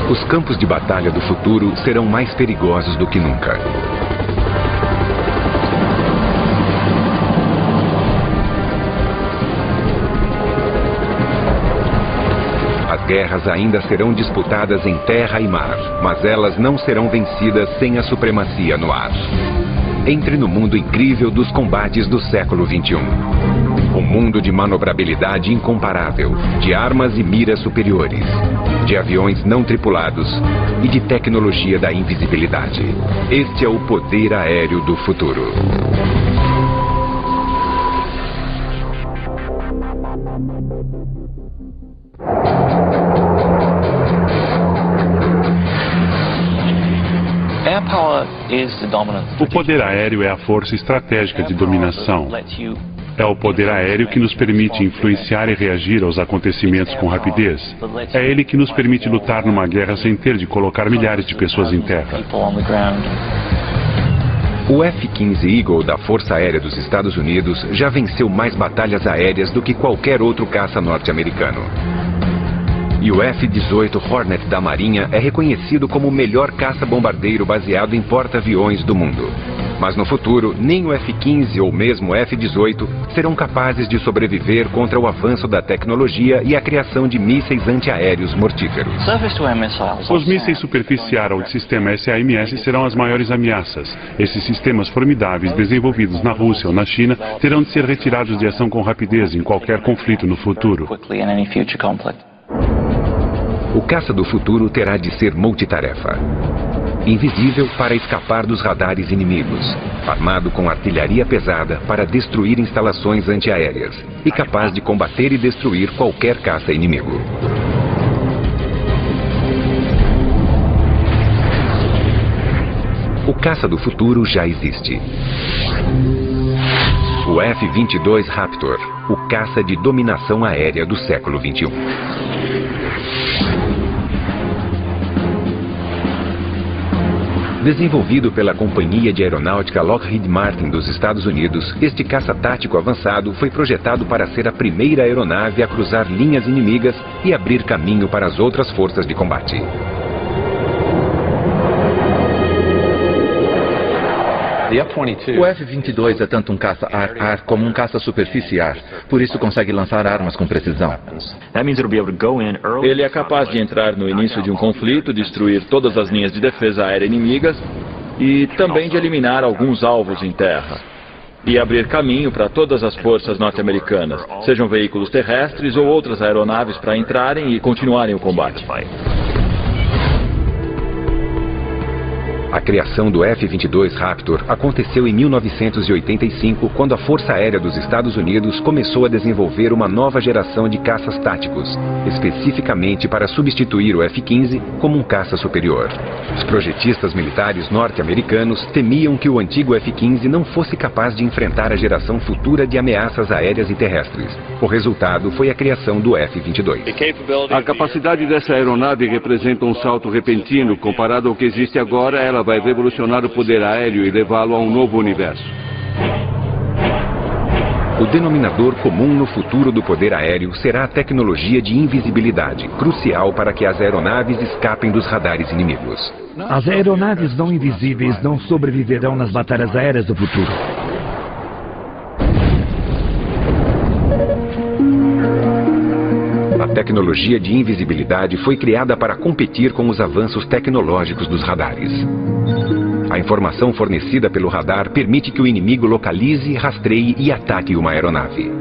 Os campos de batalha do futuro serão mais perigosos do que nunca. As guerras ainda serão disputadas em terra e mar, mas elas não serão vencidas sem a supremacia no ar. Entre no mundo incrível dos combates do século XXI. Um mundo de manobrabilidade incomparável, de armas e miras superiores, de aviões não tripulados e de tecnologia da invisibilidade. Este é o poder aéreo do futuro. O poder aéreo é a força estratégica de dominação. É o poder aéreo que nos permite influenciar e reagir aos acontecimentos com rapidez. É ele que nos permite lutar numa guerra sem ter de colocar milhares de pessoas em terra. O F-15 Eagle da Força Aérea dos Estados Unidos já venceu mais batalhas aéreas do que qualquer outro caça norte-americano. E o F-18 Hornet da Marinha é reconhecido como o melhor caça-bombardeiro baseado em porta-aviões do mundo. Mas no futuro, nem o F-15 ou mesmo o F-18 serão capazes de sobreviver contra o avanço da tecnologia e a criação de mísseis antiaéreos mortíferos. Os mísseis superficiais ou de sistema SAMS serão as maiores ameaças. Esses sistemas formidáveis desenvolvidos na Rússia ou na China terão de ser retirados de ação com rapidez em qualquer conflito no futuro. O caça do futuro terá de ser multitarefa. Invisível para escapar dos radares inimigos, armado com artilharia pesada para destruir instalações antiaéreas e capaz de combater e destruir qualquer caça inimigo. O caça do futuro já existe. O F-22 Raptor, o caça de dominação aérea do século XXI. Desenvolvido pela companhia de aeronáutica Lockheed Martin dos Estados Unidos, este caça tático avançado foi projetado para ser a primeira aeronave a cruzar linhas inimigas e abrir caminho para as outras forças de combate. O F-22 é tanto um caça ar-ar como um caça superfície-ar, por isso consegue lançar armas com precisão. Ele é capaz de entrar no início de um conflito, destruir todas as linhas de defesa aérea inimigas e também de eliminar alguns alvos em terra. E abrir caminho para todas as forças norte-americanas, sejam veículos terrestres ou outras aeronaves para entrarem e continuarem o combate. A criação do F-22 Raptor aconteceu em 1985, quando a Força Aérea dos Estados Unidos começou a desenvolver uma nova geração de caças táticos, especificamente para substituir o F-15 como um caça superior. Os projetistas militares norte-americanos temiam que o antigo F-15 não fosse capaz de enfrentar a geração futura de ameaças aéreas e terrestres. O resultado foi a criação do F-22. A capacidade dessa aeronave representa um salto repentino. Comparado ao que existe agora, ela vai revolucionar o poder aéreo e levá-lo a um novo universo. O denominador comum no futuro do poder aéreo será a tecnologia de invisibilidade, crucial para que as aeronaves escapem dos radares inimigos. As aeronaves não invisíveis não sobreviverão nas batalhas aéreas do futuro. A tecnologia de invisibilidade foi criada para competir com os avanços tecnológicos dos radares. A informação fornecida pelo radar permite que o inimigo localize, rastreie e ataque uma aeronave.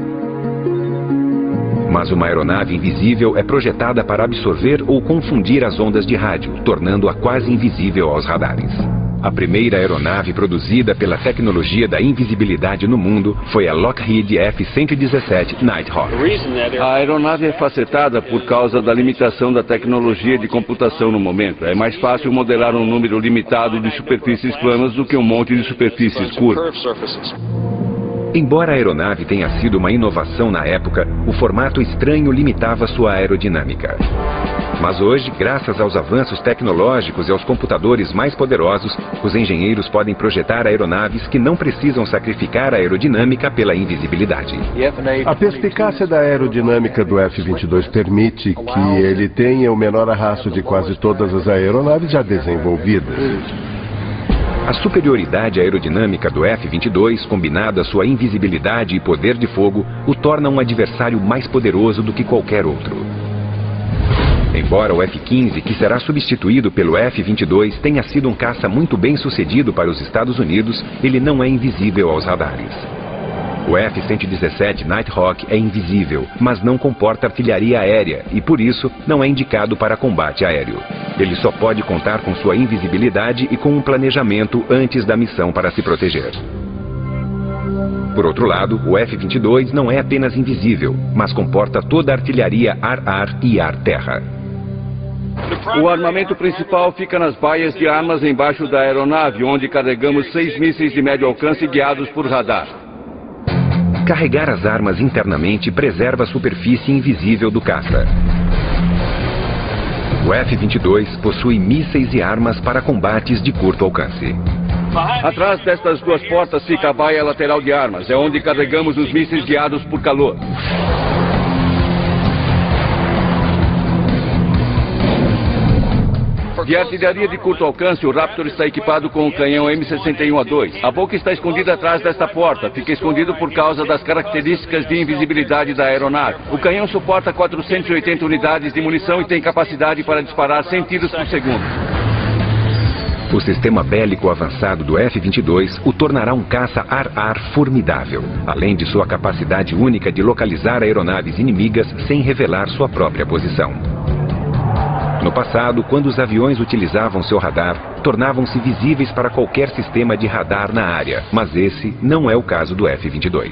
Mas uma aeronave invisível é projetada para absorver ou confundir as ondas de rádio, tornando-a quase invisível aos radares. A primeira aeronave produzida pela tecnologia da invisibilidade no mundo foi a Lockheed F-117 Nighthawk. A aeronave é facetada por causa da limitação da tecnologia de computação no momento. É mais fácil modelar um número limitado de superfícies planas do que um monte de superfícies curvas. Embora a aeronave tenha sido uma inovação na época, o formato estranho limitava sua aerodinâmica. Mas hoje, graças aos avanços tecnológicos e aos computadores mais poderosos, os engenheiros podem projetar aeronaves que não precisam sacrificar a aerodinâmica pela invisibilidade. A perspicácia da aerodinâmica do F-22 permite que ele tenha o menor arrasto de quase todas as aeronaves já desenvolvidas. A superioridade aerodinâmica do F-22, combinada à sua invisibilidade e poder de fogo, o torna um adversário mais poderoso do que qualquer outro. Embora o F-15, que será substituído pelo F-22, tenha sido um caça muito bem sucedido para os Estados Unidos, ele não é invisível aos radares. O F-117 Nighthawk é invisível, mas não comporta artilharia aérea e, por isso, não é indicado para combate aéreo. Ele só pode contar com sua invisibilidade e com um planejamento antes da missão para se proteger. Por outro lado, o F-22 não é apenas invisível, mas comporta toda a artilharia ar-ar e ar-terra. O armamento principal fica nas baias de armas embaixo da aeronave, onde carregamos 6 mísseis de médio alcance guiados por radar. Carregar as armas internamente preserva a superfície invisível do caça. O F-22 possui mísseis e armas para combates de curto alcance. Atrás destas duas portas fica a baia lateral de armas, é onde carregamos os mísseis guiados por calor. De artilharia de curto alcance, o Raptor está equipado com um canhão M61A2. A boca está escondida atrás desta porta. Fica escondido por causa das características de invisibilidade da aeronave. O canhão suporta 480 unidades de munição e tem capacidade para disparar 100 tiros por segundo. O sistema bélico avançado do F-22 o tornará um caça ar-ar formidável, além de sua capacidade única de localizar aeronaves inimigas sem revelar sua própria posição. No passado, quando os aviões utilizavam seu radar, tornavam-se visíveis para qualquer sistema de radar na área, mas esse não é o caso do F-22.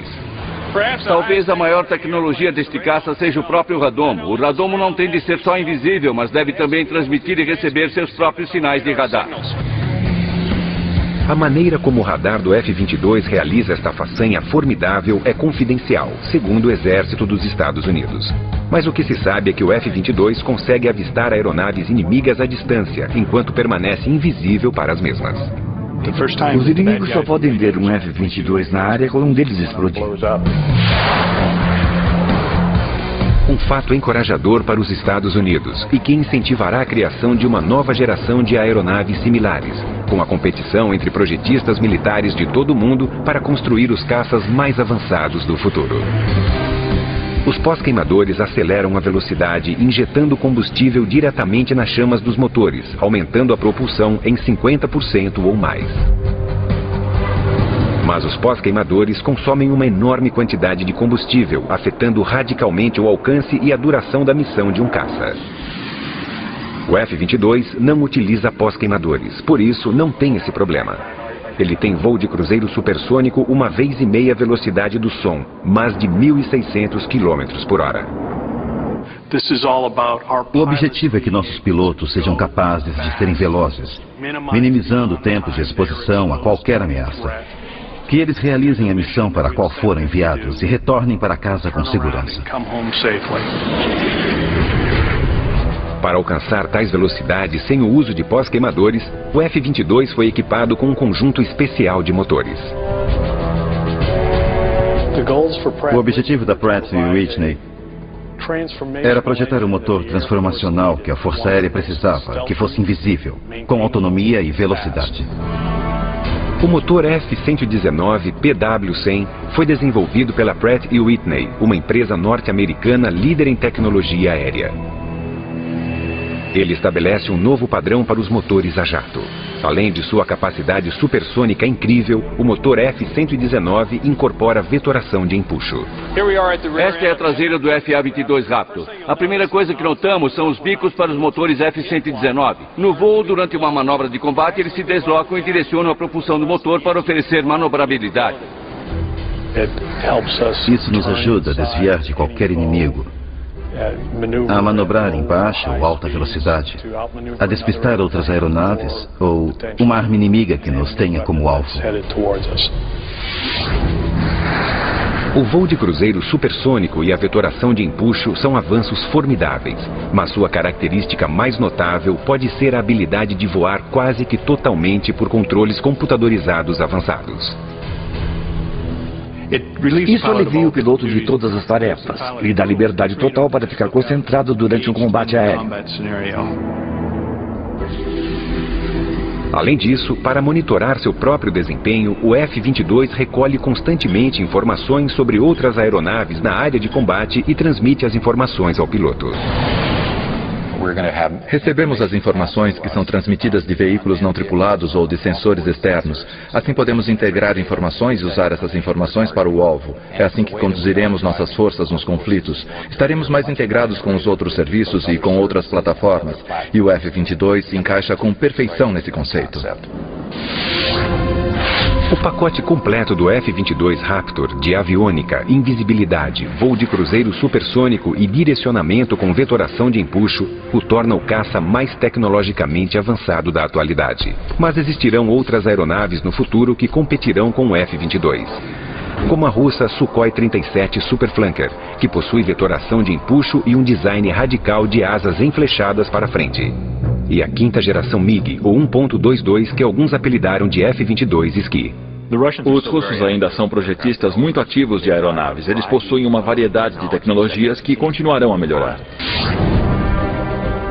Talvez a maior tecnologia deste caça seja o próprio radomo. O radomo não tem de ser só invisível, mas deve também transmitir e receber seus próprios sinais de radar. A maneira como o radar do F-22 realiza esta façanha formidável é confidencial, segundo o Exército dos Estados Unidos. Mas o que se sabe é que o F-22 consegue avistar aeronaves inimigas à distância, enquanto permanece invisível para as mesmas. Os inimigos só podem ver um F-22 na área quando um deles explodir. Um fato encorajador para os Estados Unidos e que incentivará a criação de uma nova geração de aeronaves similares, com a competição entre projetistas militares de todo o mundo para construir os caças mais avançados do futuro. Os pós-queimadores aceleram a velocidade injetando combustível diretamente nas chamas dos motores, aumentando a propulsão em 50% ou mais. Mas os pós-queimadores consomem uma enorme quantidade de combustível, afetando radicalmente o alcance e a duração da missão de um caça. O F-22 não utiliza pós-queimadores, por isso não tem esse problema. Ele tem voo de cruzeiro supersônico 1,5 vezes a velocidade do som, mais de 1.600 km por hora. O objetivo é que nossos pilotos sejam capazes de serem velozes, minimizando o tempo de exposição a qualquer ameaça. Que eles realizem a missão para a qual foram enviados e retornem para casa com segurança. Para alcançar tais velocidades sem o uso de pós-queimadores, o F-22 foi equipado com um conjunto especial de motores. O objetivo da Pratt & Whitney era projetar um motor transformacional que a Força Aérea precisava, que fosse invisível, com autonomia e velocidade. O motor F-119 PW-100 foi desenvolvido pela Pratt & Whitney, uma empresa norte-americana líder em tecnologia aérea. Ele estabelece um novo padrão para os motores a jato. Além de sua capacidade supersônica incrível, o motor F-119 incorpora vetoração de empuxo. Esta é a traseira do FA-22 Raptor. A primeira coisa que notamos são os bicos para os motores F-119. No voo, durante uma manobra de combate, eles se deslocam e direcionam a propulsão do motor para oferecer manobrabilidade. Isso nos ajuda a desviar de qualquer inimigo, a manobrar em baixa ou alta velocidade, a despistar outras aeronaves ou uma arma inimiga que nos tenha como alvo. O voo de cruzeiro supersônico e a vetoração de empuxo são avanços formidáveis, mas sua característica mais notável pode ser a habilidade de voar quase que totalmente por controles computadorizados avançados. Isso alivia o piloto de todas as tarefas. Lhe dá liberdade total para ficar concentrado durante um combate aéreo. Além disso, para monitorar seu próprio desempenho, o F-22 recolhe constantemente informações sobre outras aeronaves na área de combate e transmite as informações ao piloto. Recebemos as informações que são transmitidas de veículos não tripulados ou de sensores externos. Assim podemos integrar informações e usar essas informações para o alvo. É assim que conduziremos nossas forças nos conflitos. Estaremos mais integrados com os outros serviços e com outras plataformas. E o F-22 se encaixa com perfeição nesse conceito. O pacote completo do F-22 Raptor de aviônica, invisibilidade, voo de cruzeiro supersônico e direcionamento com vetoração de empuxo o torna o caça mais tecnologicamente avançado da atualidade. Mas existirão outras aeronaves no futuro que competirão com o F-22. Como a russa Sukhoi 37 Superflanker, que possui vetoração de empuxo e um design radical de asas enflechadas para frente. E a quinta geração MiG, ou 1.22, que alguns apelidaram de F-22 Ski. Os russos ainda são projetistas muito ativos de aeronaves. Eles possuem uma variedade de tecnologias que continuarão a melhorar.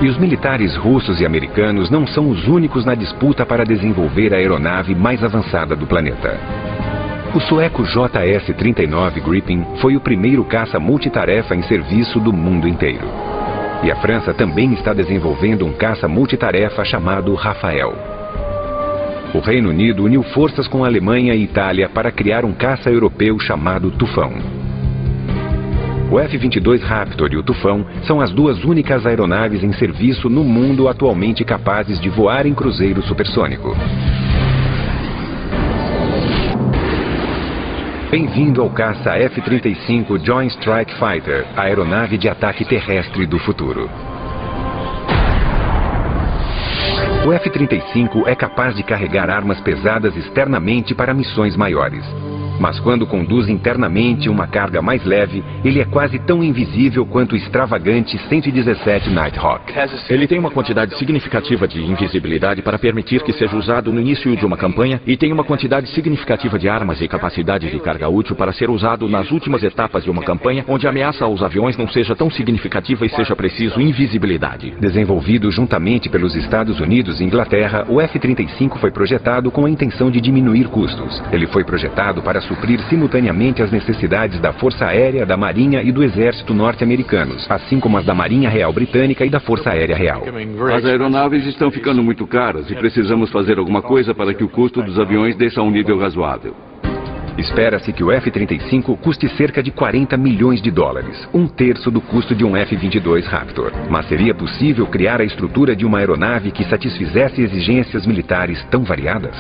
E os militares russos e americanos não são os únicos na disputa para desenvolver a aeronave mais avançada do planeta. O sueco JS-39 Gripen foi o primeiro caça multitarefa em serviço do mundo inteiro. E a França também está desenvolvendo um caça multitarefa chamado Rafael. O Reino Unido uniu forças com a Alemanha e Itália para criar um caça europeu chamado Tufão. O F-22 Raptor e o Tufão são as duas únicas aeronaves em serviço no mundo atualmente capazes de voar em cruzeiro supersônico. Bem-vindo ao caça F-35 Joint Strike Fighter, a aeronave de ataque terrestre do futuro. O F-35 é capaz de carregar armas pesadas externamente para missões maiores. Mas quando conduz internamente uma carga mais leve, ele é quase tão invisível quanto o extravagante 117 Nighthawk. Ele tem uma quantidade significativa de invisibilidade para permitir que seja usado no início de uma campanha e tem uma quantidade significativa de armas e capacidade de carga útil para ser usado nas últimas etapas de uma campanha onde a ameaça aos aviões não seja tão significativa e seja preciso invisibilidade. Desenvolvido juntamente pelos Estados Unidos e Inglaterra, o F-35 foi projetado com a intenção de diminuir custos. Ele foi projetado para suprir simultaneamente as necessidades da Força Aérea, da Marinha e do Exército norte-americanos, assim como as da Marinha Real Britânica e da Força Aérea Real. As aeronaves estão ficando muito caras e precisamos fazer alguma coisa para que o custo dos aviões desça a um nível razoável. Espera-se que o F-35 custe cerca de 40 milhões de dólares, um terço do custo de um F-22 Raptor. Mas seria possível criar a estrutura de uma aeronave que satisfizesse exigências militares tão variadas?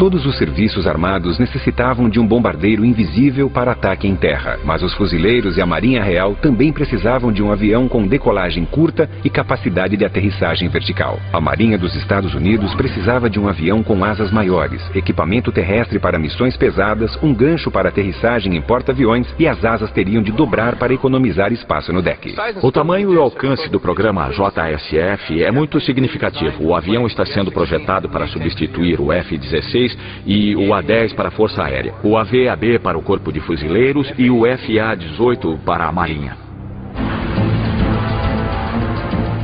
Todos os serviços armados necessitavam de um bombardeiro invisível para ataque em terra, mas os fuzileiros e a Marinha Real também precisavam de um avião com decolagem curta e capacidade de aterrissagem vertical. A Marinha dos Estados Unidos precisava de um avião com asas maiores, equipamento terrestre para missões pesadas, um gancho para aterrissagem em porta-aviões e as asas teriam de dobrar para economizar espaço no deck. O tamanho e o alcance do programa JSF é muito significativo. O avião está sendo projetado para substituir o F-16 e o A-10 para a Força Aérea, o AV-AB para o Corpo de Fuzileiros e o FA-18 para a Marinha.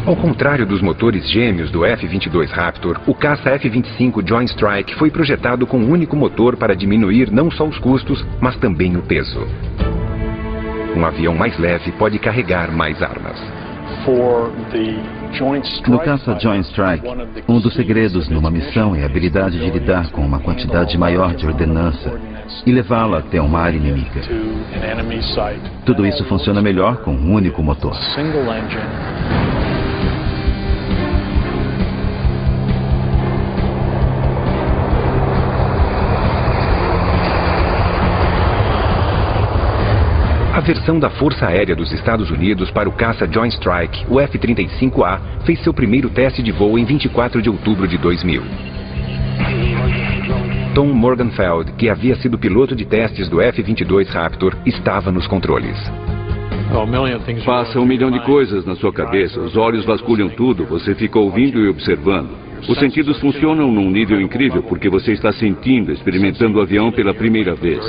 Ao contrário dos motores gêmeos do F-22 Raptor, o caça F-25 Joint Strike foi projetado com um único motor para diminuir não só os custos, mas também o peso. Um avião mais leve pode carregar mais armas. No caça Joint Strike, um dos segredos numa missão é a habilidade de lidar com uma quantidade maior de ordenança e levá-la até uma área inimiga. Tudo isso funciona melhor com um único motor. A versão da Força Aérea dos Estados Unidos para o caça Joint Strike, o F-35A, fez seu primeiro teste de voo em 24 de outubro de 2000. Tom Morgenfeld, que havia sido piloto de testes do F-22 Raptor, estava nos controles. Passa 1 milhão de coisas na sua cabeça, os olhos vasculham tudo, você fica ouvindo e observando. Os sentidos funcionam num nível incrível porque você está sentindo, experimentando o avião pela primeira vez.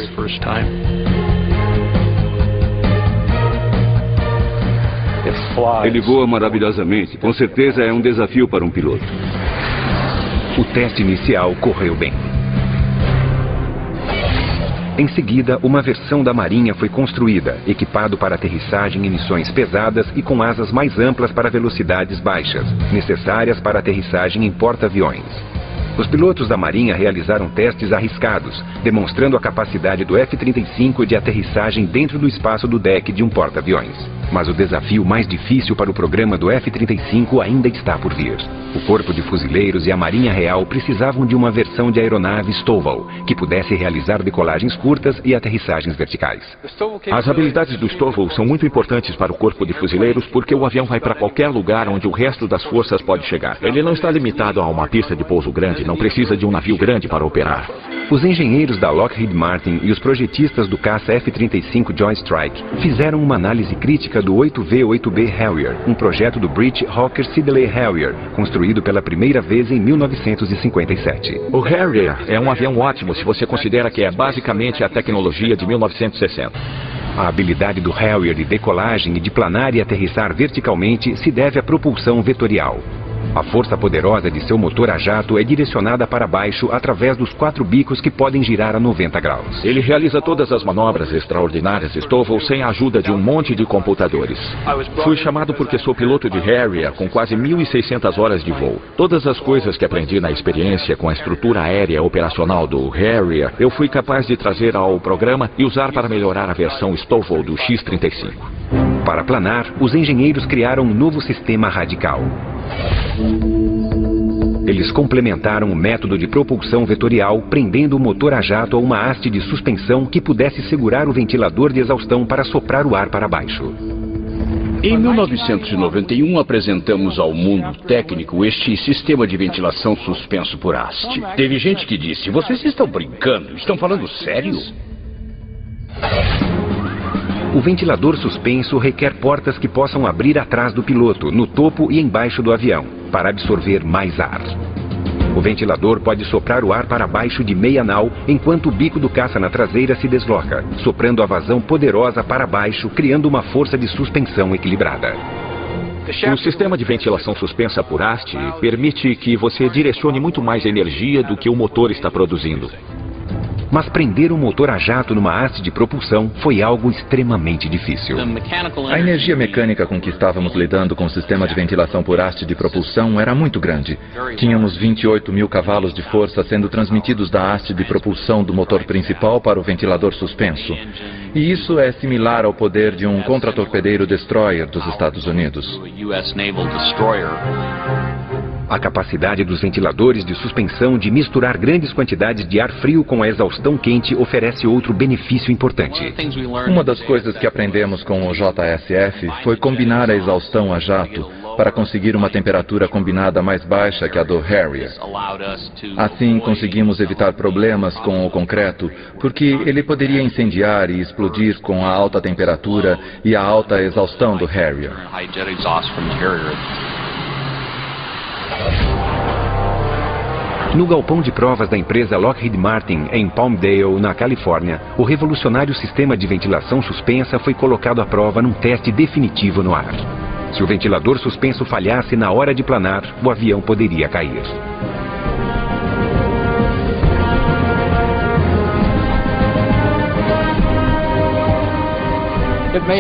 Ele voa maravilhosamente, com certeza é um desafio para um piloto. O teste inicial correu bem. Em seguida, uma versão da Marinha foi construída, equipado para aterrissagem em missões pesadas e com asas mais amplas para velocidades baixas, necessárias para aterrissagem em porta-aviões. Os pilotos da Marinha realizaram testes arriscados, demonstrando a capacidade do F-35 de aterrissagem dentro do espaço do deck de um porta-aviões. Mas o desafio mais difícil para o programa do F-35 ainda está por vir. O Corpo de Fuzileiros e a Marinha Real precisavam de uma versão de aeronave Stovall, que pudesse realizar decolagens curtas e aterrissagens verticais. As habilidades do Stovall são muito importantes para o Corpo de Fuzileiros porque o avião vai para qualquer lugar onde o resto das forças pode chegar. Ele não está limitado a uma pista de pouso grande, não precisa de um navio grande para operar. Os engenheiros da Lockheed Martin e os projetistas do caça F-35 Joint Strike fizeram uma análise crítica do 8V-8B Harrier, um projeto do British Hawker Siddeley Harrier, construído pela primeira vez em 1957. O Harrier é um avião ótimo se você considera que é basicamente a tecnologia de 1960. A habilidade do Harrier de decolagem e de planar e aterrissar verticalmente se deve à propulsão vetorial. A força poderosa de seu motor a jato é direcionada para baixo através dos 4 bicos que podem girar a 90 graus. Ele realiza todas as manobras extraordinárias Stovall sem a ajuda de um monte de computadores. Fui chamado porque sou piloto de Harrier com quase 1.600 horas de voo. Todas as coisas que aprendi na experiência com a estrutura aérea operacional do Harrier, eu fui capaz de trazer ao programa e usar para melhorar a versão Stovall do X-35. Para planar, os engenheiros criaram um novo sistema radical. Eles complementaram o método de propulsão vetorial, prendendo o motor a jato a uma haste de suspensão que pudesse segurar o ventilador de exaustão para soprar o ar para baixo. Em 1991, apresentamos ao mundo técnico este sistema de ventilação suspenso por haste. Teve gente que disse, vocês estão brincando, estão falando sério? O ventilador suspenso requer portas que possam abrir atrás do piloto, no topo e embaixo do avião, para absorver mais ar. O ventilador pode soprar o ar para baixo de meia nau, enquanto o bico do caça na traseira se desloca, soprando a vazão poderosa para baixo, criando uma força de suspensão equilibrada. O sistema de ventilação suspensa por haste permite que você direcione muito mais energia do que o motor está produzindo. Mas prender um motor a jato numa haste de propulsão foi algo extremamente difícil. A energia mecânica com que estávamos lidando com o sistema de ventilação por haste de propulsão era muito grande. Tínhamos 28.000 cavalos de força sendo transmitidos da haste de propulsão do motor principal para o ventilador suspenso. E isso é similar ao poder de um contratorpedeiro destroyer dos Estados Unidos. A capacidade dos ventiladores de suspensão de misturar grandes quantidades de ar frio com a exaustão quente oferece outro benefício importante. Uma das coisas que aprendemos com o JSF foi combinar a exaustão a jato para conseguir uma temperatura combinada mais baixa que a do Harrier. Assim, conseguimos evitar problemas com o concreto, porque ele poderia incendiar e explodir com a alta temperatura e a alta exaustão do Harrier. No galpão de provas da empresa Lockheed Martin, em Palmdale, na Califórnia, o revolucionário sistema de ventilação suspensa foi colocado à prova num teste definitivo no ar. Se o ventilador suspenso falhasse na hora de planar, o avião poderia cair.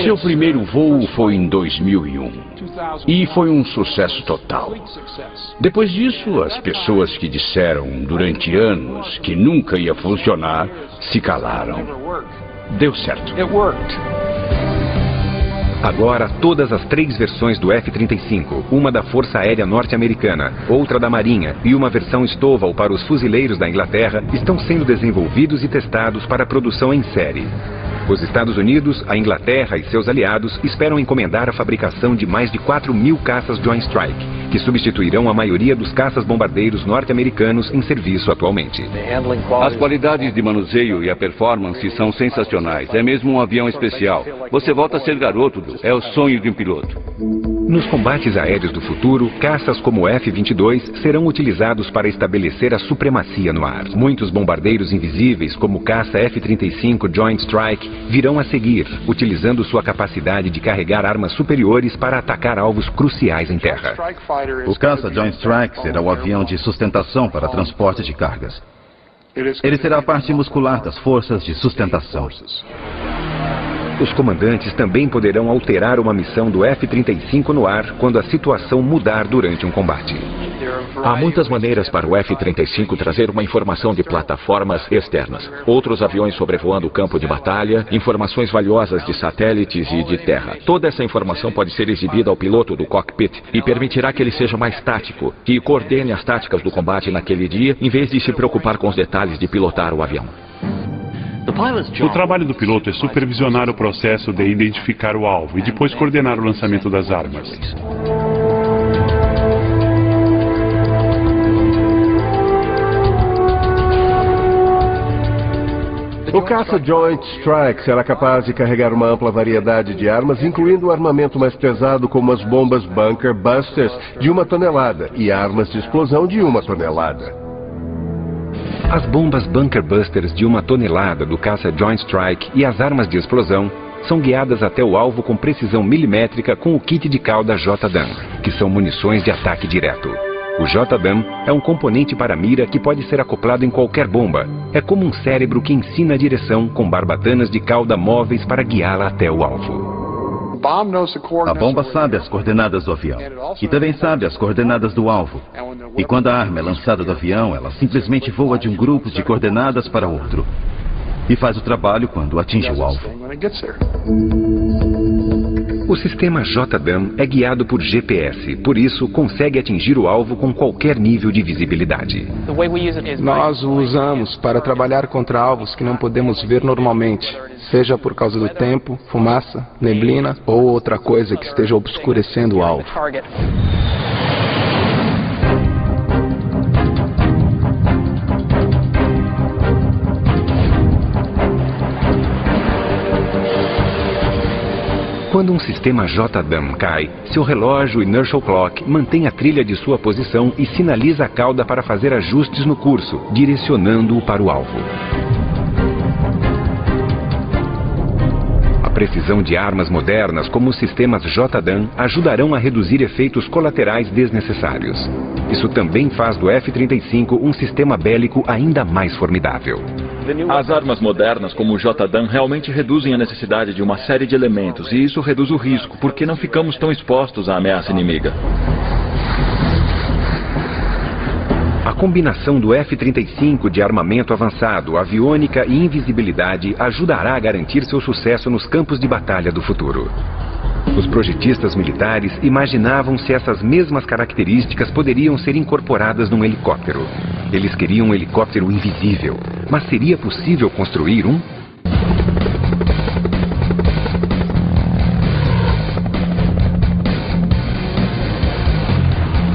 Seu primeiro voo foi em 2001 e foi um sucesso total. Depois disso, as pessoas que disseram durante anos que nunca ia funcionar se calaram. Deu certo. Agora, todas as 3 versões do F-35, uma da Força Aérea Norte-Americana, outra da Marinha e uma versão Stovall para os fuzileiros da Inglaterra, estão sendo desenvolvidos e testados para produção em série. Os Estados Unidos, a Inglaterra e seus aliados esperam encomendar a fabricação de mais de 4.000 caças Joint Strike, que substituirão a maioria dos caças-bombardeiros norte-americanos em serviço atualmente. As qualidades de manuseio e a performance são sensacionais. É mesmo um avião especial. Você volta a ser garoto, é o sonho de um piloto. Nos combates aéreos do futuro, caças como o F-22 serão utilizados para estabelecer a supremacia no ar. Muitos bombardeiros invisíveis, como o caça F-35 Joint Strike, virão a seguir, utilizando sua capacidade de carregar armas superiores para atacar alvos cruciais em terra. O caça Joint Strike será o avião de sustentação para transporte de cargas. Ele será a parte muscular das forças de sustentação. Os comandantes também poderão alterar uma missão do F-35 no ar quando a situação mudar durante um combate. Há muitas maneiras para o F-35 trazer uma informação de plataformas externas. Outros aviões sobrevoando o campo de batalha, informações valiosas de satélites e de terra. Toda essa informação pode ser exibida ao piloto do cockpit e permitirá que ele seja mais tático, que coordene as táticas do combate naquele dia, em vez de se preocupar com os detalhes de pilotar o avião. O trabalho do piloto é supervisionar o processo de identificar o alvo e depois coordenar o lançamento das armas. O caça Joint Strike será capaz de carregar uma ampla variedade de armas, incluindo o armamento mais pesado como as bombas Bunker Busters de 1 tonelada e armas de explosão de 1 tonelada. As bombas Bunker Busters de 1 tonelada do caça Joint Strike e as armas de explosão são guiadas até o alvo com precisão milimétrica com o kit de cauda JDAM, que são munições de ataque direto. O JDAM é um componente para mira que pode ser acoplado em qualquer bomba. É como um cérebro que ensina a direção com barbatanas de cauda móveis para guiá-la até o alvo. A bomba sabe as coordenadas do avião e também sabe as coordenadas do alvo. E quando a arma é lançada do avião, ela simplesmente voa de um grupo de coordenadas para outro. E faz o trabalho quando atinge o alvo. O sistema JDAM é guiado por GPS, por isso consegue atingir o alvo com qualquer nível de visibilidade. Nós o usamos para trabalhar contra alvos que não podemos ver normalmente, seja por causa do tempo, fumaça, neblina ou outra coisa que esteja obscurecendo o alvo. Quando um sistema JDAM cai, seu relógio Inertial Clock mantém a trilha de sua posição e sinaliza a cauda para fazer ajustes no curso, direcionando-o para o alvo. A precisão de armas modernas como os sistemas JDAM ajudarão a reduzir efeitos colaterais desnecessários. Isso também faz do F-35 um sistema bélico ainda mais formidável. As armas modernas, como o JDAM, realmente reduzem a necessidade de uma série de elementos, e isso reduz o risco, porque não ficamos tão expostos à ameaça inimiga. A combinação do F-35 de armamento avançado, aviônica e invisibilidade ajudará a garantir seu sucesso nos campos de batalha do futuro. Os projetistas militares imaginavam se essas mesmas características poderiam ser incorporadas num helicóptero. Eles queriam um helicóptero invisível, mas seria possível construir um?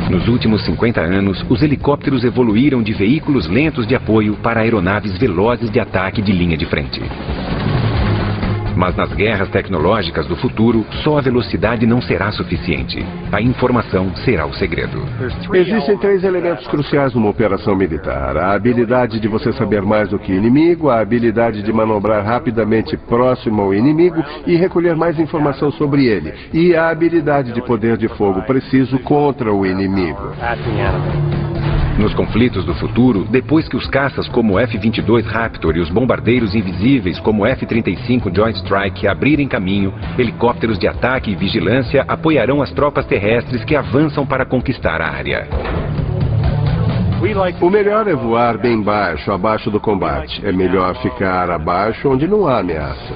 Nos últimos 50 anos, os helicópteros evoluíram de veículos lentos de apoio para aeronaves velozes de ataque de linha de frente. Mas nas guerras tecnológicas do futuro, só a velocidade não será suficiente. A informação será o segredo. Existem 3 elementos cruciais numa operação militar: a habilidade de você saber mais do que o inimigo, a habilidade de manobrar rapidamente próximo ao inimigo e recolher mais informação sobre ele, e a habilidade de poder de fogo preciso contra o inimigo. Nos conflitos do futuro, depois que os caças como o F-22 Raptor e os bombardeiros invisíveis como o F-35 Joint Strike abrirem caminho, helicópteros de ataque e vigilância apoiarão as tropas terrestres que avançam para conquistar a área. O melhor é voar bem baixo, abaixo do combate. É melhor ficar abaixo onde não há ameaça.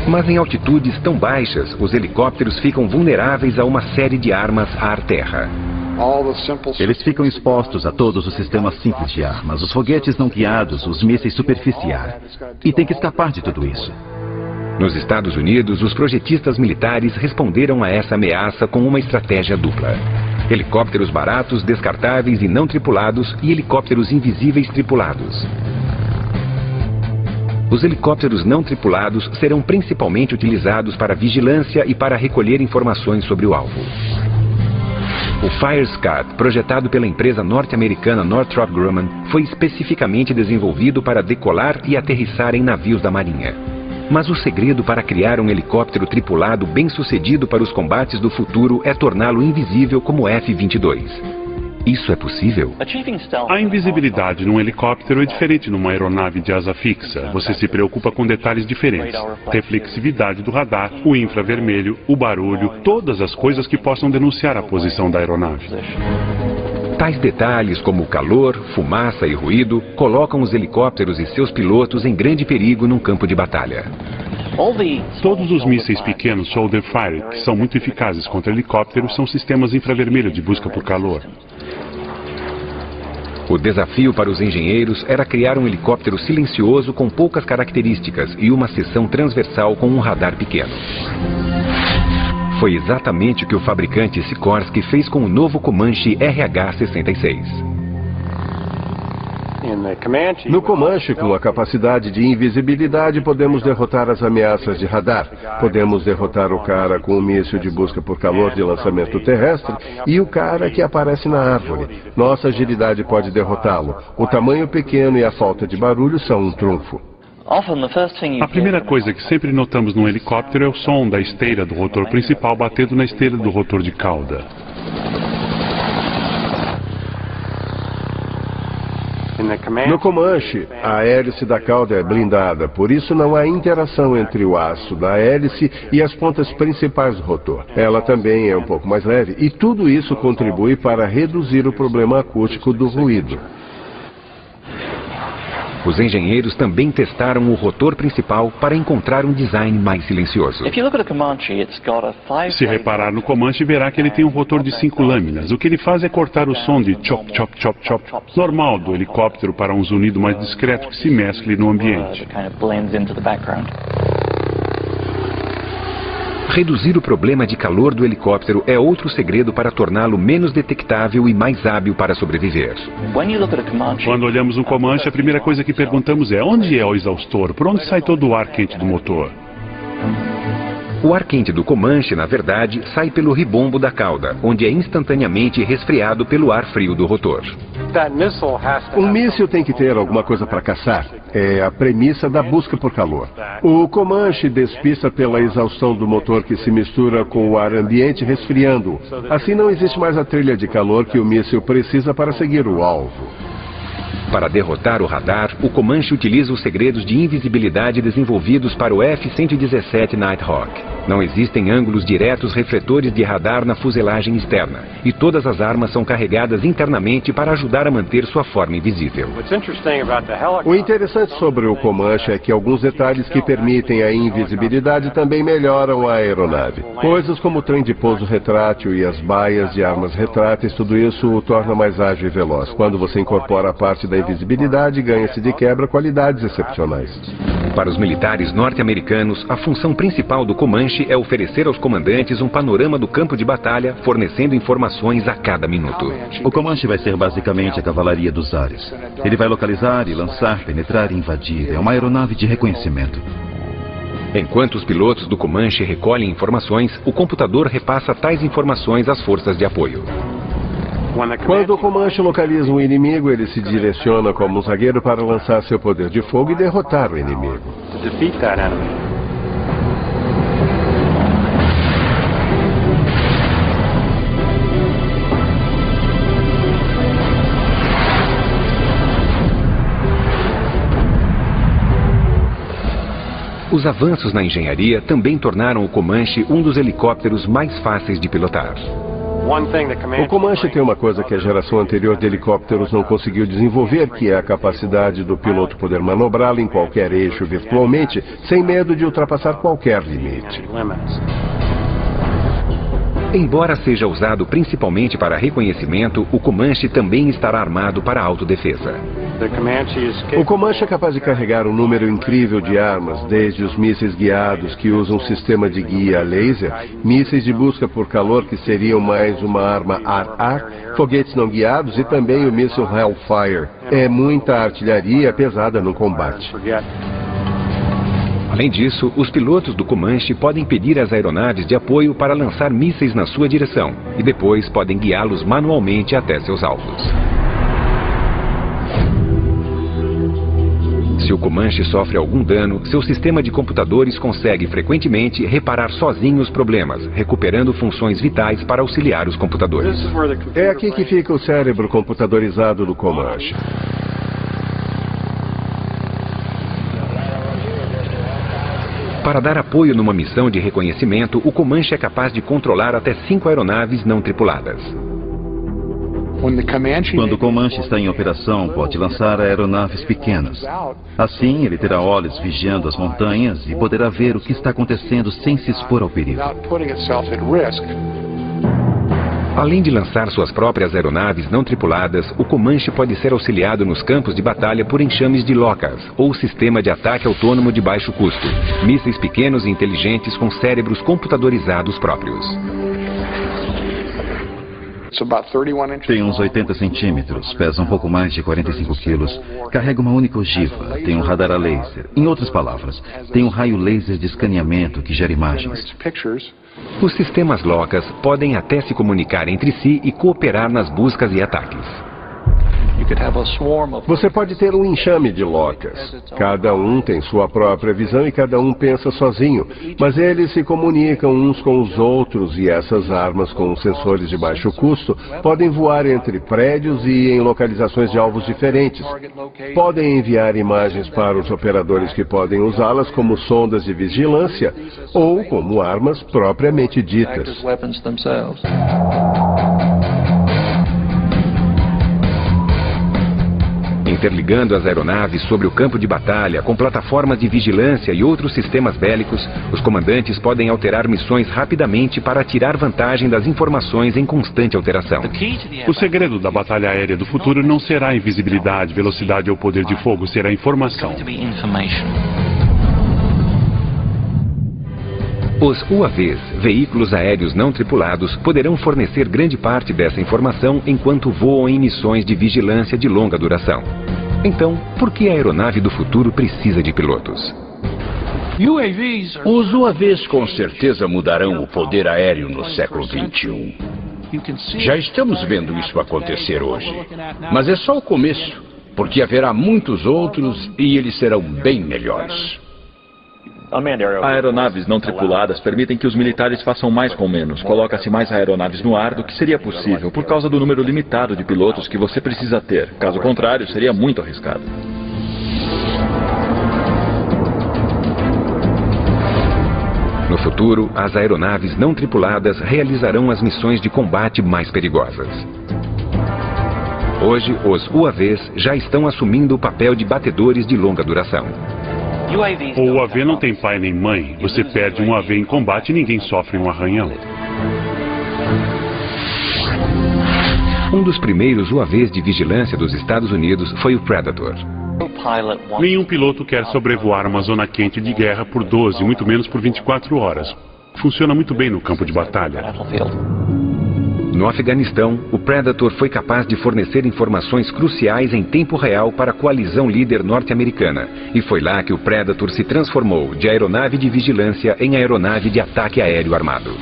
Mas em altitudes tão baixas, os helicópteros ficam vulneráveis a uma série de armas ar-terra. Eles ficam expostos a todos os sistemas simples de armas, os foguetes não guiados, os mísseis superficiais. E tem que escapar de tudo isso. Nos Estados Unidos, os projetistas militares responderam a essa ameaça com uma estratégia dupla. Helicópteros baratos, descartáveis e não tripulados e helicópteros invisíveis tripulados. Os helicópteros não tripulados serão principalmente utilizados para vigilância e para recolher informações sobre o alvo. O Firescat, projetado pela empresa norte-americana Northrop Grumman, foi especificamente desenvolvido para decolar e aterrissar em navios da Marinha. Mas o segredo para criar um helicóptero tripulado bem-sucedido para os combates do futuro é torná-lo invisível como o F-22. Isso é possível? A invisibilidade num helicóptero é diferente numa aeronave de asa fixa. Você se preocupa com detalhes diferentes. Reflexividade do radar, o infravermelho, o barulho, todas as coisas que possam denunciar a posição da aeronave. Tais detalhes como calor, fumaça e ruído colocam os helicópteros e seus pilotos em grande perigo num campo de batalha. Todos os mísseis pequenos shoulder fire, que são muito eficazes contra helicópteros, são sistemas infravermelho de busca por calor. O desafio para os engenheiros era criar um helicóptero silencioso com poucas características e uma seção transversal com um radar pequeno. Foi exatamente o que o fabricante Sikorsky fez com o novo Comanche RH-66. No Comanche, com a capacidade de invisibilidade, podemos derrotar as ameaças de radar. Podemos derrotar o cara com um míssil de busca por calor de lançamento terrestre e o cara que aparece na árvore. Nossa agilidade pode derrotá-lo. O tamanho pequeno e a falta de barulho são um trunfo. A primeira coisa que sempre notamos num helicóptero é o som da esteira do rotor principal batendo na esteira do rotor de cauda. No Comanche, a hélice da cauda é blindada, por isso não há interação entre o aço da hélice e as pontas principais do rotor. Ela também é um pouco mais leve e tudo isso contribui para reduzir o problema acústico do ruído. Os engenheiros também testaram o rotor principal para encontrar um design mais silencioso. Se reparar no Comanche, verá que ele tem um rotor de 5 lâminas. O que ele faz é cortar o som de chop, chop, chop, chop, normal do helicóptero para um zunido mais discreto que se mescle no ambiente. Reduzir o problema de calor do helicóptero é outro segredo para torná-lo menos detectável e mais hábil para sobreviver. Quando olhamos um Comanche, a primeira coisa que perguntamos é: onde é o exaustor? Por onde sai todo o ar quente do motor? O ar quente do Comanche, na verdade, sai pelo ribombo da cauda, onde é instantaneamente resfriado pelo ar frio do rotor. Um míssil tem que ter alguma coisa para caçar. É a premissa da busca por calor. O Comanche despista pela exaustão do motor que se mistura com o ar ambiente resfriando-o. Assim não existe mais a trilha de calor que o míssil precisa para seguir o alvo. Para derrotar o radar, o Comanche utiliza os segredos de invisibilidade desenvolvidos para o F-117 Nighthawk. Não existem ângulos diretos refletores de radar na fuselagem externa, e todas as armas são carregadas internamente para ajudar a manter sua forma invisível. O interessante sobre o Comanche é que alguns detalhes que permitem a invisibilidade também melhoram a aeronave. Coisas como o trem de pouso retrátil e as baias de armas retráteis, tudo isso o torna mais ágil e veloz. Quando você incorpora a parte da invisibilidade, ganha-se de quebra qualidades excepcionais. Para os militares norte-americanos, a função principal do Comanche é oferecer aos comandantes um panorama do campo de batalha, fornecendo informações a cada minuto. O Comanche vai ser basicamente a cavalaria dos ares. Ele vai localizar e lançar, penetrar e invadir. É uma aeronave de reconhecimento. Enquanto os pilotos do Comanche recolhem informações, o computador repassa tais informações às forças de apoio. Quando o Comanche localiza um inimigo, ele se direciona como um zagueiro para lançar seu poder de fogo e derrotar o inimigo. Os avanços na engenharia também tornaram o Comanche um dos helicópteros mais fáceis de pilotar. O Comanche tem uma coisa que a geração anterior de helicópteros não conseguiu desenvolver, que é a capacidade do piloto poder manobrá-lo em qualquer eixo virtualmente, sem medo de ultrapassar qualquer limite. Embora seja usado principalmente para reconhecimento, o Comanche também estará armado para autodefesa. O Comanche é capaz de carregar um número incrível de armas, desde os mísseis guiados que usam um sistema de guia laser, mísseis de busca por calor que seriam mais uma arma ar-ar, foguetes não guiados e também o míssil Hellfire. É muita artilharia pesada no combate. Além disso, os pilotos do Comanche podem pedir às aeronaves de apoio para lançar mísseis na sua direção e depois podem guiá-los manualmente até seus alvos. Se o Comanche sofre algum dano, seu sistema de computadores consegue frequentemente reparar sozinho os problemas, recuperando funções vitais para auxiliar os computadores. É aqui que fica o cérebro computadorizado do Comanche. Para dar apoio numa missão de reconhecimento, o Comanche é capaz de controlar até 5 aeronaves não tripuladas. Quando o Comanche está em operação, pode lançar aeronaves pequenas. Assim, ele terá olhos vigiando as montanhas e poderá ver o que está acontecendo sem se expor ao perigo. Além de lançar suas próprias aeronaves não tripuladas, o Comanche pode ser auxiliado nos campos de batalha por enxames de LOCAS, ou Sistema de Ataque Autônomo de Baixo Custo, mísseis pequenos e inteligentes com cérebros computadorizados próprios. Tem uns 80 centímetros, pesa um pouco mais de 45 quilos, carrega uma única ogiva, tem um radar a laser. Em outras palavras, tem um raio laser de escaneamento que gera imagens. Os sistemas LOCAS podem até se comunicar entre si e cooperar nas buscas e ataques. Você pode ter um enxame de LOCAS. Cada um tem sua própria visão e cada um pensa sozinho, mas eles se comunicam uns com os outros e essas armas com sensores de baixo custo podem voar entre prédios e em localizações de alvos diferentes. Podem enviar imagens para os operadores que podem usá-las como sondas de vigilância ou como armas propriamente ditas. Interligando as aeronaves sobre o campo de batalha com plataformas de vigilância e outros sistemas bélicos, os comandantes podem alterar missões rapidamente para tirar vantagem das informações em constante alteração. O segredo da batalha aérea do futuro não será a invisibilidade, velocidade ou poder de fogo, será a informação. Os UAVs, veículos aéreos não tripulados, poderão fornecer grande parte dessa informação enquanto voam em missões de vigilância de longa duração. Então, por que a aeronave do futuro precisa de pilotos? Os UAVs com certeza mudarão o poder aéreo no século XXI. Já estamos vendo isso acontecer hoje. Mas é só o começo, porque haverá muitos outros e eles serão bem melhores. Aeronaves não tripuladas permitem que os militares façam mais com menos. Coloca-se mais aeronaves no ar do que seria possível por causa do número limitado de pilotos que você precisa ter. Caso contrário, seria muito arriscado. No futuro, as aeronaves não tripuladas realizarão as missões de combate mais perigosas. Hoje, os UAVs já estão assumindo o papel de batedores de longa duração. O UAV não tem pai nem mãe. Você perde um UAV em combate e ninguém sofre um arranhão. Um dos primeiros UAVs de vigilância dos Estados Unidos foi o Predator. Nenhum piloto quer sobrevoar uma zona quente de guerra por 12, muito menos por 24 horas. Funciona muito bem no campo de batalha. No Afeganistão, o Predator foi capaz de fornecer informações cruciais em tempo real para a coalizão líder norte-americana. E foi lá que o Predator se transformou de aeronave de vigilância em aeronave de ataque aéreo armado.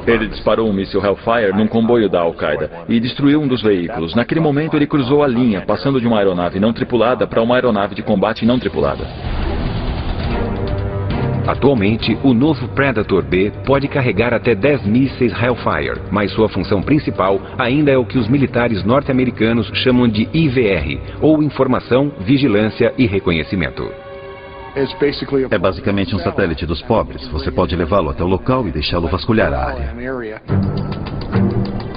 Ele disparou um míssil Hellfire num comboio da Al-Qaeda e destruiu um dos veículos. Naquele momento ele cruzou a linha, passando de uma aeronave não tripulada para uma aeronave de combate não tripulada. Atualmente, o novo Predator B pode carregar até 10 mísseis Hellfire, mas sua função principal ainda é o que os militares norte-americanos chamam de IVR, ou Informação, Vigilância e Reconhecimento. É basicamente um satélite dos pobres. Você pode levá-lo até o local e deixá-lo vasculhar a área.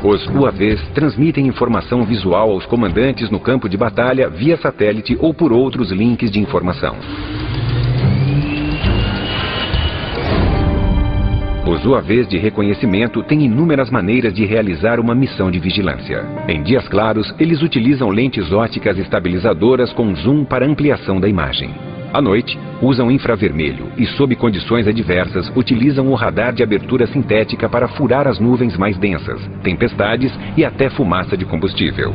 Os UAVs transmitem informação visual aos comandantes no campo de batalha via satélite ou por outros links de informação. Os UAVs de reconhecimento têm inúmeras maneiras de realizar uma missão de vigilância. Em dias claros, eles utilizam lentes ópticas estabilizadoras com zoom para ampliação da imagem. À noite, usam infravermelho e, sob condições adversas, utilizam o radar de abertura sintética para furar as nuvens mais densas, tempestades e até fumaça de combustível.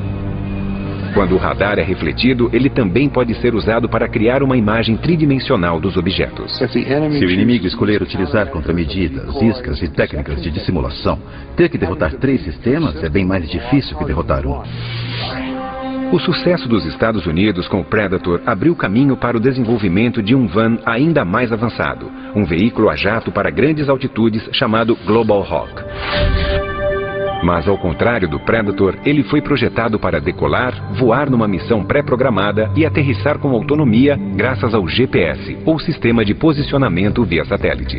Quando o radar é refletido, ele também pode ser usado para criar uma imagem tridimensional dos objetos. Se o inimigo escolher utilizar contramedidas, iscas e técnicas de dissimulação, ter que derrotar 3 sistemas é bem mais difícil que derrotar um. O sucesso dos Estados Unidos com o Predator abriu caminho para o desenvolvimento de um van ainda mais avançado, um veículo a jato para grandes altitudes chamado Global Hawk. Mas, ao contrário do Predator, ele foi projetado para decolar, voar numa missão pré-programada e aterrissar com autonomia graças ao GPS, ou Sistema de Posicionamento via Satélite.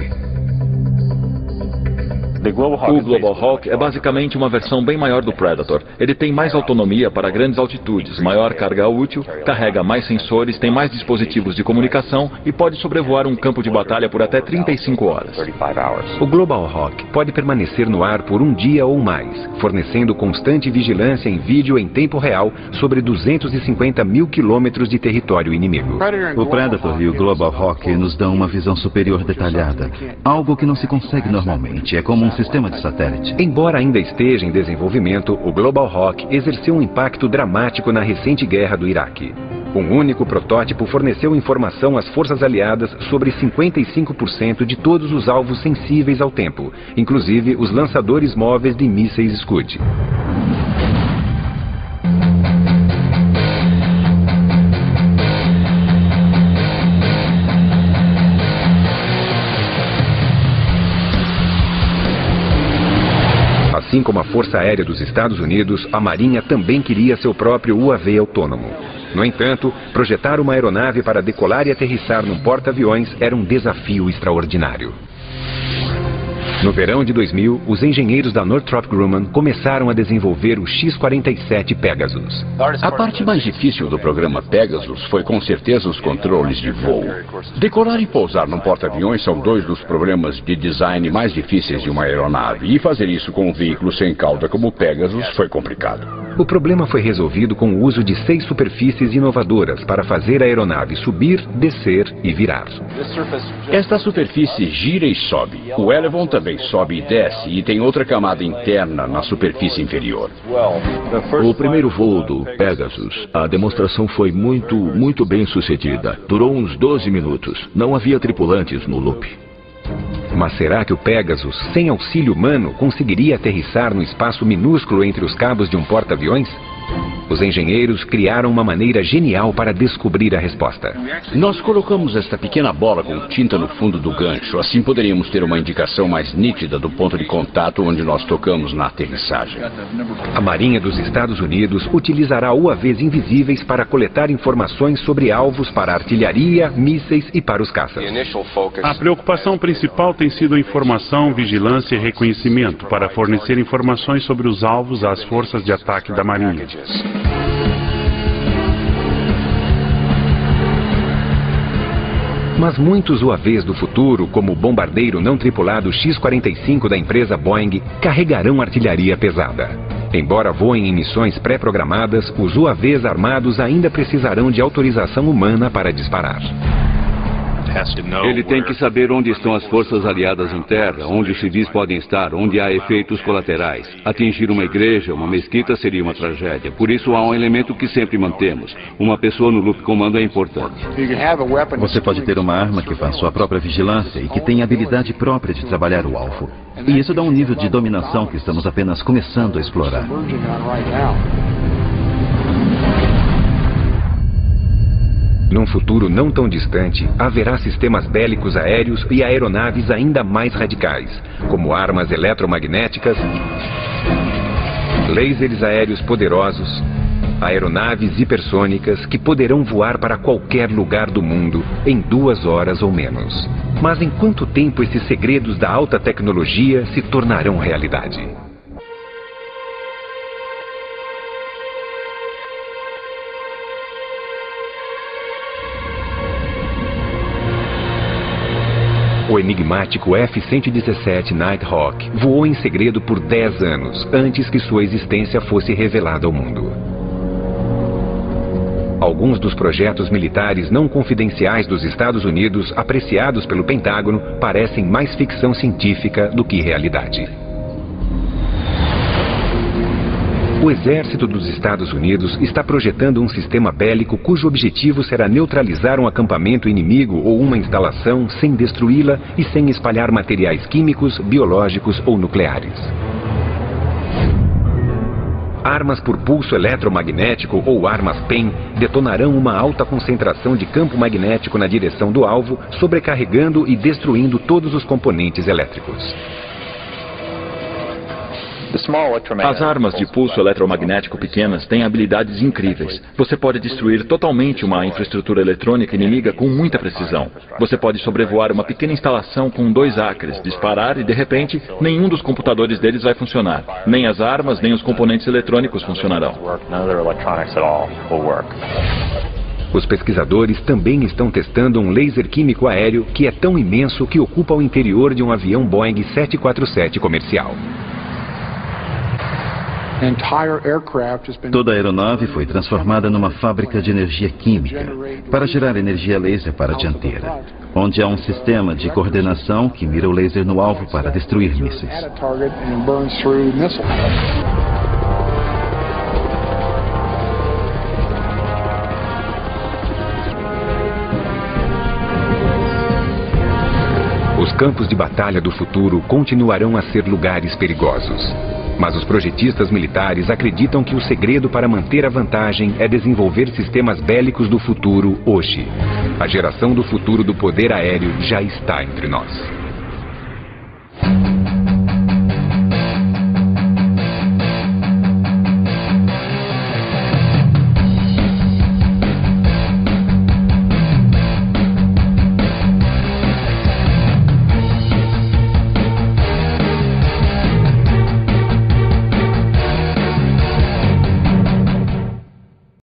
O Global Hawk é basicamente uma versão bem maior do Predator. Ele tem mais autonomia para grandes altitudes, maior carga útil, carrega mais sensores, tem mais dispositivos de comunicação e pode sobrevoar um campo de batalha por até 35 horas. O Global Hawk pode permanecer no ar por um dia ou mais, fornecendo constante vigilância em vídeo em tempo real sobre 250 mil quilômetros de território inimigo. O Predator e o Global Hawk nos dão uma visão superior detalhada, algo que não se consegue normalmente. É como um sistema de satélite. Embora ainda esteja em desenvolvimento, o Global Hawk exerceu um impacto dramático na recente guerra do Iraque. Um único protótipo forneceu informação às forças aliadas sobre 55% de todos os alvos sensíveis ao tempo, inclusive os lançadores móveis de mísseis Scud. Assim como a Força Aérea dos Estados Unidos, a Marinha também queria seu próprio UAV autônomo. No entanto, projetar uma aeronave para decolar e aterrissar num porta-aviões era um desafio extraordinário. No verão de 2000, os engenheiros da Northrop Grumman começaram a desenvolver o X-47 Pegasus. A parte mais difícil do programa Pegasus foi com certeza os controles de voo. Decolar e pousar num porta-aviões são 2 dos problemas de design mais difíceis de uma aeronave. E fazer isso com um veículo sem cauda como o Pegasus foi complicado. O problema foi resolvido com o uso de 6 superfícies inovadoras para fazer a aeronave subir, descer e virar. Esta superfície gira e sobe. O Elevon também sobe e desce e tem outra camada interna na superfície inferior. O primeiro voo do Pegasus, a demonstração foi muito bem sucedida. Durou uns 12 minutos. Não havia tripulantes no loop. Mas será que o Pegasus, sem auxílio humano, conseguiria aterrissar no espaço minúsculo entre os cabos de um porta-aviões? Os engenheiros criaram uma maneira genial para descobrir a resposta. Nós colocamos esta pequena bola com tinta no fundo do gancho. Assim poderíamos ter uma indicação mais nítida do ponto de contato onde nós tocamos na aterrissagem. A Marinha dos Estados Unidos utilizará UAVs invisíveis para coletar informações sobre alvos para artilharia, mísseis e para os caças. A preocupação principal tem sido a informação, vigilância e reconhecimento para fornecer informações sobre os alvos às forças de ataque da Marinha. Mas muitos UAVs do futuro, como o bombardeiro não tripulado X-45 da empresa Boeing, carregarão artilharia pesada. Embora voem em missões pré-programadas, os UAVs armados ainda precisarão de autorização humana para disparar. Ele tem que saber onde estão as forças aliadas em terra, onde os civis podem estar, onde há efeitos colaterais. Atingir uma igreja, uma mesquita seria uma tragédia. Por isso há um elemento que sempre mantemos. Uma pessoa no loop comando é importante. Você pode ter uma arma que faz sua própria vigilância e que tem habilidade própria de trabalhar o alvo. E isso dá um nível de dominação que estamos apenas começando a explorar. Num futuro não tão distante, haverá sistemas bélicos aéreos e aeronaves ainda mais radicais, como armas eletromagnéticas, lasers aéreos poderosos, aeronaves hipersônicas que poderão voar para qualquer lugar do mundo em 2 horas ou menos. Mas em quanto tempo esses segredos da alta tecnologia se tornarão realidade? O enigmático F-117 Nighthawk voou em segredo por 10 anos, antes que sua existência fosse revelada ao mundo. Alguns dos projetos militares não confidenciais dos Estados Unidos, apreciados pelo Pentágono, parecem mais ficção científica do que realidade. O exército dos Estados Unidos está projetando um sistema bélico cujo objetivo será neutralizar um acampamento inimigo ou uma instalação sem destruí-la e sem espalhar materiais químicos, biológicos ou nucleares. Armas por pulso eletromagnético ou armas PEM detonarão uma alta concentração de campo magnético na direção do alvo, sobrecarregando e destruindo todos os componentes elétricos. As armas de pulso eletromagnético pequenas têm habilidades incríveis. Você pode destruir totalmente uma infraestrutura eletrônica inimiga com muita precisão. Você pode sobrevoar uma pequena instalação com 2 acres, disparar e, de repente, nenhum dos computadores deles vai funcionar. Nem as armas, nem os componentes eletrônicos funcionarão. Os pesquisadores também estão testando um laser químico aéreo que é tão imenso que ocupa o interior de um avião Boeing 747 comercial. Toda a aeronave foi transformada numa fábrica de energia química para gerar energia laser para a dianteira, onde há um sistema de coordenação que mira o laser no alvo para destruir mísseis. Os campos de batalha do futuro continuarão a ser lugares perigosos. Mas os projetistas militares acreditam que o segredo para manter a vantagem é desenvolver sistemas bélicos do futuro hoje. A geração do futuro do poder aéreo já está entre nós.